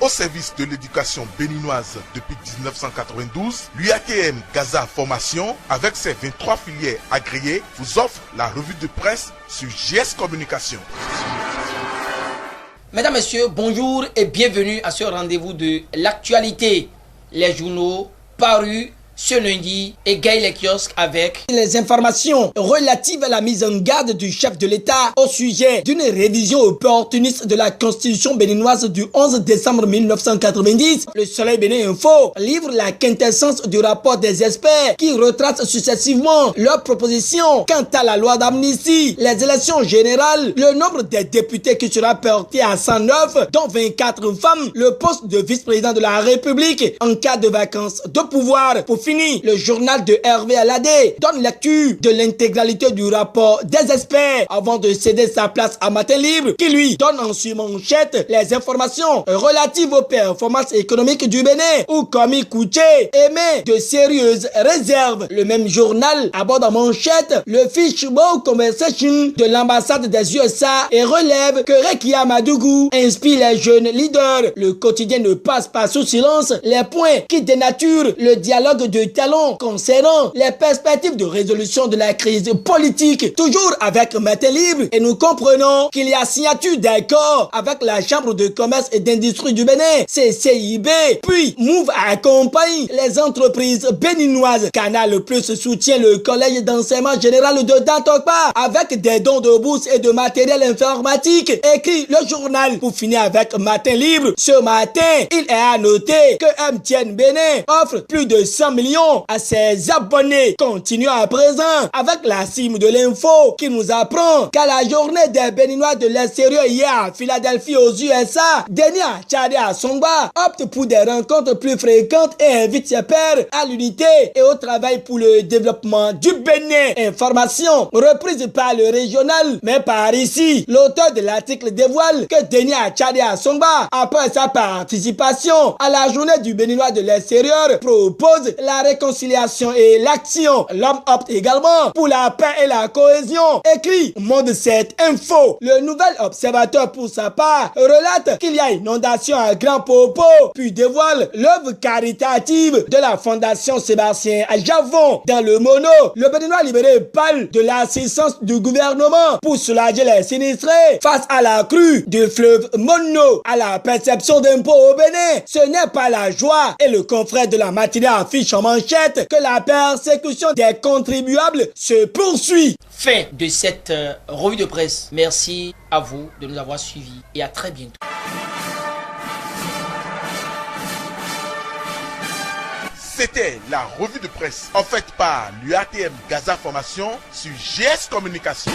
au service de l'éducation béninoise depuis 1992, l'UATM Gaza Formation, avec ses 23 filières agréées, vous offre la revue de presse sur GS Communication. Mesdames, Messieurs, bonjour et bienvenue à ce rendez-vous de l'actualité. Les journaux parus ce lundi égaye les kiosques avec les informations relatives à la mise en garde du chef de l'État au sujet d'une révision opportuniste de la Constitution béninoise du 11 décembre 1990. Le Soleil Bénin Info livre la quintessence du rapport des experts qui retrace successivement leurs propositions quant à la loi d'amnistie, les élections générales, le nombre des députés qui sera porté à 109, dont 24 femmes, le poste de vice-président de la République en cas de vacances de pouvoir. Pour finir, le journal de Hervé Aladé donne lecture de l'intégralité du rapport des experts avant de céder sa place à Matin Libre qui lui donne en manchette les informations relatives aux performances économiques du Bénin où Komi Kouché émet de sérieuses réserves. Le même journal aborde en manchette le Fishbowl Conversation de l'ambassade des USA et relève que Rekia Madougou inspire les jeunes leaders. Le quotidien ne passe pas sous silence les points qui dénaturent le dialogue de talons concernant les perspectives de résolution de la crise politique, toujours avec Matin Libre, et nous comprenons qu'il y a signature d'accord avec la Chambre de commerce et d'industrie du Bénin, CCIB, puis Move accompagne les entreprises béninoises. Canal Plus soutient le collège d'enseignement général de Dantokpa avec des dons de bourse et de matériel informatique, écrit le journal. Pour finir avec Matin Libre, ce matin, il est à noter que MTN Bénin offre plus de 100 millions à ses abonnés. Continuons à présent avec la cime de l'info qui nous apprend qu'à la journée des Béninois de l'extérieur hier à Philadelphie aux USA, Denis Achade Assongba opte pour des rencontres plus fréquentes et invite ses pairs à l'unité et au travail pour le développement du Bénin. Information reprise par le régional, mais par ici, l'auteur de l'article dévoile que Denis Achade Assongba, après sa participation à la journée du Béninois de l'extérieur, propose la réconciliation et l'action. L'homme opte également pour la paix et la cohésion. Écrit Monde 7 Info. Le nouvel observateur pour sa part relate qu'il y a inondation à Grand Popo, puis dévoile l'œuvre caritative de la Fondation Sébastien Javon. Dans le mono, le Béninois libéré parle de l'assistance du gouvernement pour soulager les sinistrés face à la crue du fleuve Mono. À la perception d'impôts au Bénin, ce n'est pas la joie, et le confrère de la matinée affiche en manchette que la persécution des contribuables se poursuit. Fin de cette revue de presse. Merci à vous de nous avoir suivis et à très bientôt. C'était la revue de presse en fait par l'UATM Gaza Formation sur GS Communication.